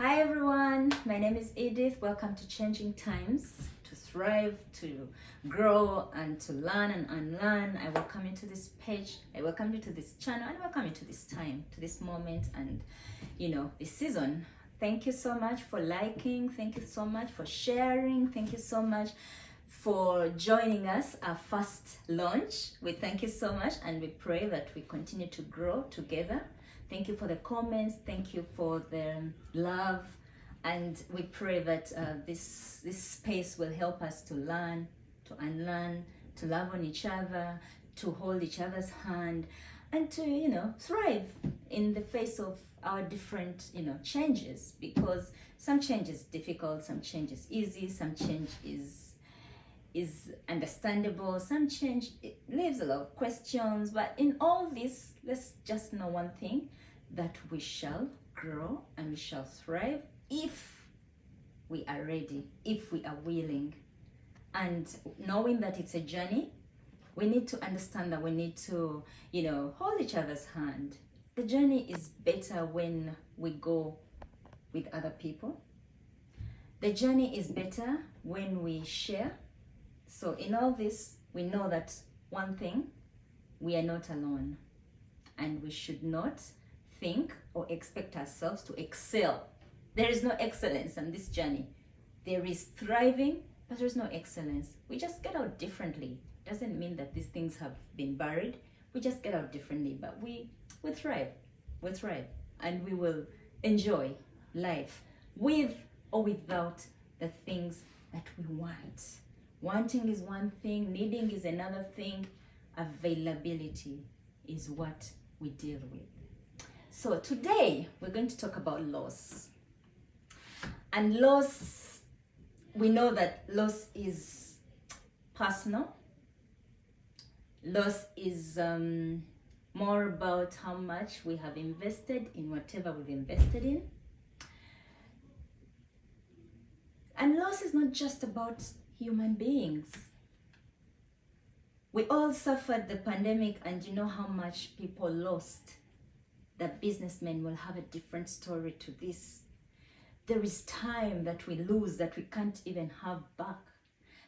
Hi everyone, my name is Edith. Welcome to Changing Times, to thrive, to grow, and to learn and unlearn. I welcome you to this page, I welcome you to this channel, and I welcome you to this time, to this moment, and this season. Thank you so much for liking, thank you so much for sharing, thank you so much for joining us, our first launch. We thank you so much, and we pray that we continue to grow together. Thank you for the comments. Thank you for the love, and we pray that this space will help us to learn, to unlearn, to love on each other, to hold each other's hand, and to thrive in the face of our different changes. Because some change is difficult, some change is easy, some change is understandable, some change it leaves a lot of questions. But in all this, let's just know one thing, that we shall grow and we shall thrive if we are ready, if we are willing. And knowing that it's a journey, we need to understand that we need to hold each other's hand. The journey is better when we go with other people. The journey is better when we share. So in all this, we know that one thing, we are not alone, and we should not think or expect ourselves to excel. There is no excellence on this journey. There is thriving, but there's no excellence. We just get out differently. Doesn't mean that these things have been buried. We just get out differently, but we thrive. We thrive, and we will enjoy life with or without the things that we want. Wanting is one thing, needing is another thing, availability is what we deal with. So today we're going to talk about loss. And loss, we know that loss is personal. Loss is more about how much we have invested in whatever we've invested in. And loss is not just about human beings. We all suffered the pandemic, and you know how much people lost. The businessmen will have a different story to this. There is time that we lose that we can't even have back.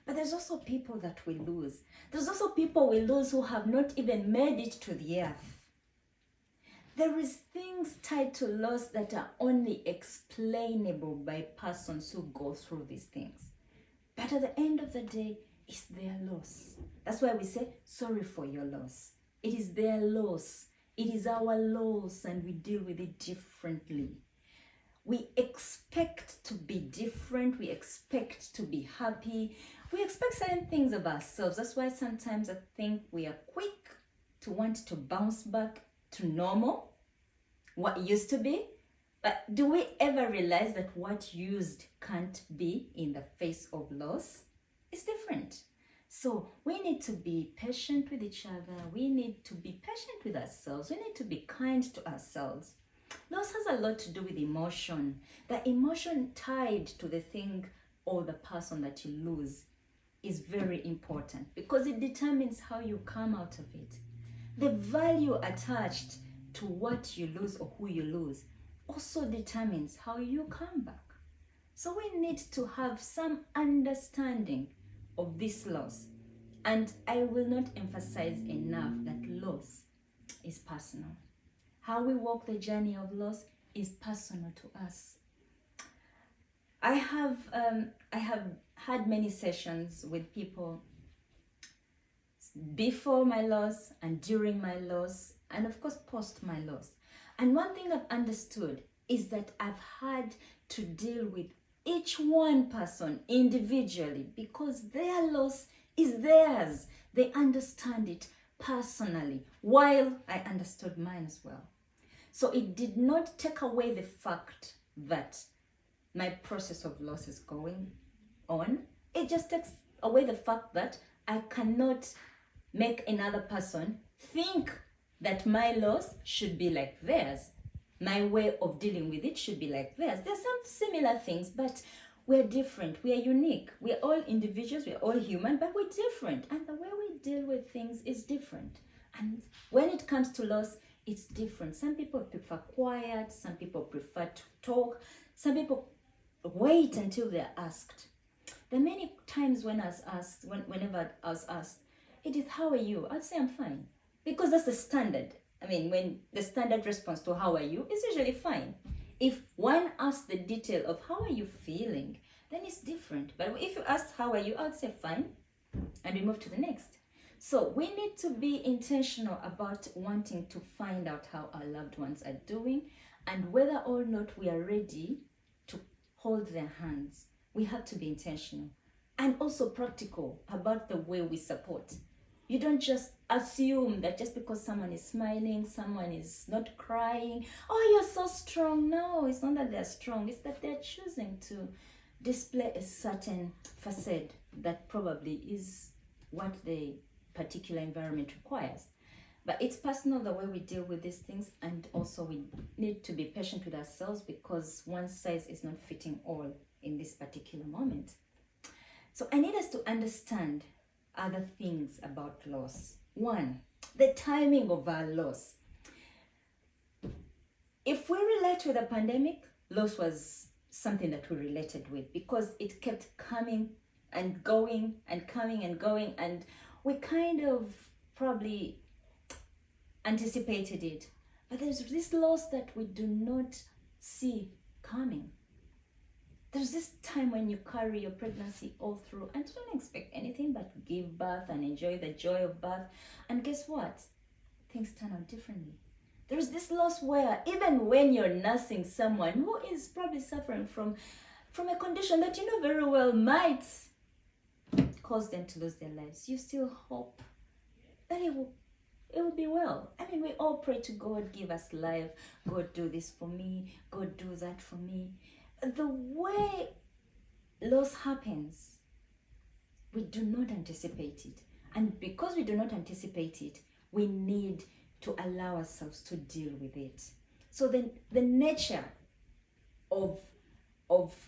But there's also people that we lose. There's also people we lose who have not even made it to the earth. There is things tied to loss that are only explainable by persons who go through these things. But at the end of the day, it's their loss. That's why we say, sorry for your loss. It is their loss. It is our loss, and we deal with it differently. We expect to be different. We expect to be happy. We expect certain things of ourselves. That's why sometimes I think we are quick to want to bounce back to normal, what used to be. But do we ever realize that what used can't be in the face of loss? It's different. So we need to be patient with each other. We need to be patient with ourselves. We need to be kind to ourselves. Loss has a lot to do with emotion. The emotion tied to the thing or the person that you lose is very important, because it determines how you come out of it. The value attached to what you lose or who you lose also determines how you come back. So we need to have some understanding of this loss. And I will not emphasize enough that loss is personal. How we walk the journey of loss is personal to us. I have had many sessions with people before my loss and during my loss, and of course post my loss. And one thing I've understood is that I've had to deal with each one person individually, because their loss is theirs. They understand it personally, while I understood mine as well. So it did not take away the fact that my process of loss is going on. It just takes away the fact that I cannot make another person think that my loss should be like theirs. My way of dealing with it should be like theirs. There's some similar things, but we're different. We are unique. We're all individuals. We're all human, but we're different. And the way we deal with things is different. And when it comes to loss, it's different. Some people prefer quiet. Some people prefer to talk. Some people wait until they're asked. There are many times when I was asked, whenever I was asked, Edith, how are you? I'd say I'm fine. Because that's the standard. I mean, when the standard response to how are you is usually fine. If one asks the detail of how are you feeling, then it's different. But if you ask how are you, I'd say fine. And we move to the next. So we need to be intentional about wanting to find out how our loved ones are doing and whether or not we are ready to hold their hands. We have to be intentional and also practical about the way we support. You don't just assume that just because someone is smiling, someone is not crying, oh, you're so strong. No, it's not that they're strong. It's that they're choosing to display a certain facade that probably is what the particular environment requires. But it's personal the way we deal with these things, and also we need to be patient with ourselves because one size is not fitting all in this particular moment. So I need us to understand other things about loss. One, the timing of our loss. If we relate with the pandemic, loss was something that we related with because it kept coming and going and coming and going, and we kind of probably anticipated it. But there's this loss that we do not see coming. There's this time when you carry your pregnancy all through and you don't expect anything but to give birth and enjoy the joy of birth. And guess what? Things turn out differently. There's this loss where even when you're nursing someone who is probably suffering from a condition that you know very well might cause them to lose their lives, you still hope that it will be well. I mean, we all pray to God, give us life. God, do this for me. God, do that for me. The way loss happens, we do not anticipate it. And because we do not anticipate it, we need to allow ourselves to deal with it. So then the nature of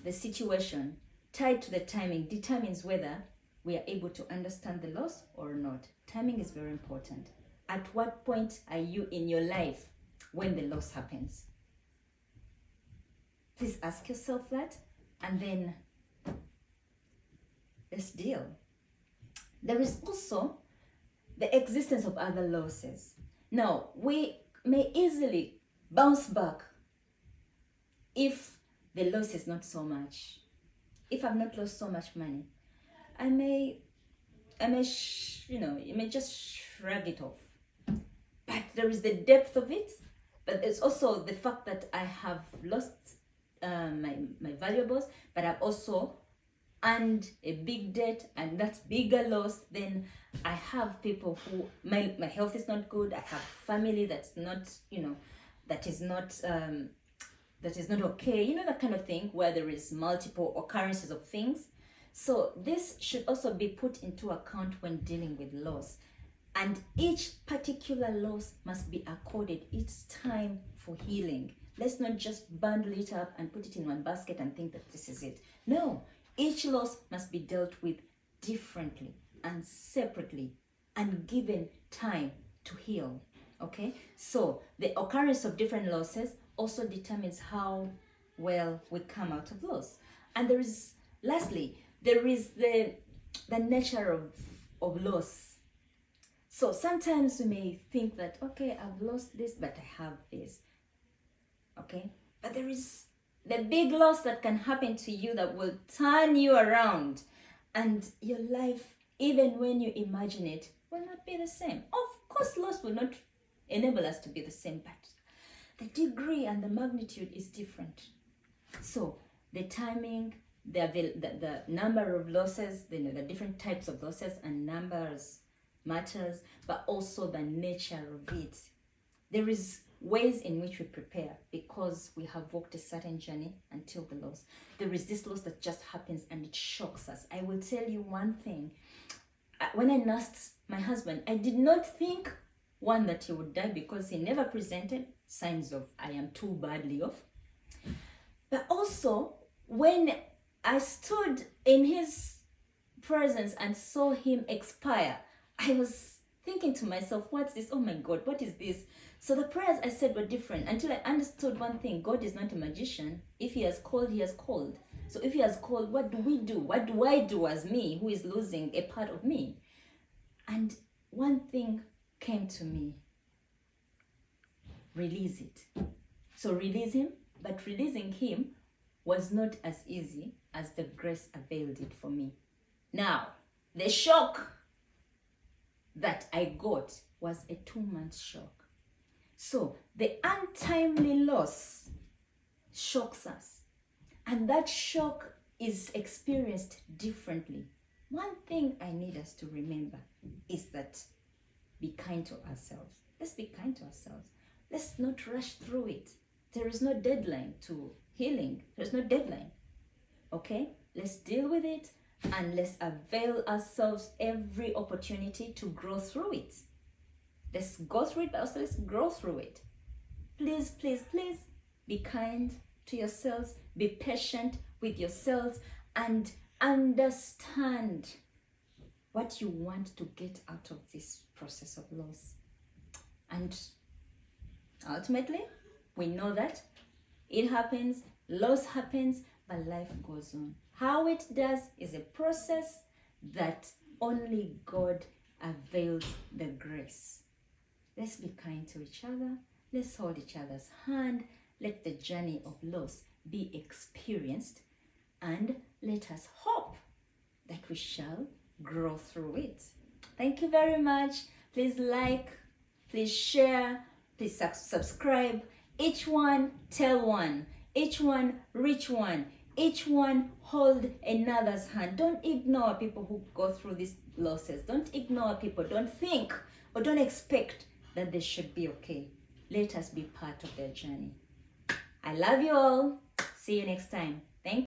the situation tied to the timing determines whether we are able to understand the loss or not. Timing is very important. At what point are you in your life when the loss happens? Please ask yourself that, and then let's deal. There is also the existence of other losses. Now, we may easily bounce back if the loss is not so much. If I've not lost so much money, you may just shrug it off. But there is the depth of it, but there's also the fact that I have lost my valuables, but I've also earned a big debt, and that's bigger loss. Then I have people who my health is not good. I have family that's not, that is not okay. That kind of thing where there is multiple occurrences of things. So this should also be put into account when dealing with loss. And each particular loss must be accorded its time for healing. Let's not just bundle it up and put it in one basket and think that this is it. No, each loss must be dealt with differently and separately and given time to heal. Okay? So the occurrence of different losses also determines how well we come out of loss. And lastly, there is the nature of loss. So sometimes we may think that, okay, I've lost this, but I have this. Okay? But there is the big loss that can happen to you that will turn you around. And your life, even when you imagine it, will not be the same. Of course, loss will not enable us to be the same, but the degree and the magnitude is different. So the timing, the number of losses, the different types of losses and numbers matters, but also the nature of it. There is ways in which we prepare because we have walked a certain journey until the loss. There is this loss that just happens and it shocks us. I will tell you one thing. When I nursed my husband, I did not think, one, that he would die because he never presented signs of I am too badly off. But also, when I stood in his presence and saw him expire, I was thinking to myself, what's this? Oh my God, what is this? So the prayers I said were different until I understood one thing. God is not a magician. If he has called, he has called. So if he has called, what do we do? What do I do as me, who is losing a part of me? And one thing came to me. Release it. So release him, but releasing him was not as easy as the grace availed it for me. Now, the shock that I got was a 2-month shock. So the untimely loss shocks us. And that shock is experienced differently. One thing I need us to remember is that be kind to ourselves. Let's be kind to ourselves. Let's not rush through it. There is no deadline to healing. There's no deadline. Okay? Let's deal with it and let's avail ourselves every opportunity to grow through it. Let's go through it, but also let's grow through it. Please, please, please be kind to yourselves. Be patient with yourselves and understand what you want to get out of this process of loss. And ultimately, we know that it happens, loss happens, but life goes on. How it does is a process that only God avails the grace. Let's be kind to each other. Let's hold each other's hand. Let the journey of loss be experienced. And let us hope that we shall grow through it. Thank you very much. Please like, please share, please subscribe. Each one tell one. Each one reach one. Each one hold another's hand. Don't ignore people who go through these losses. Don't ignore people. Don't think or don't expect that they should be okay. Let us be part of their journey. I love you all. See you next time. Thank you.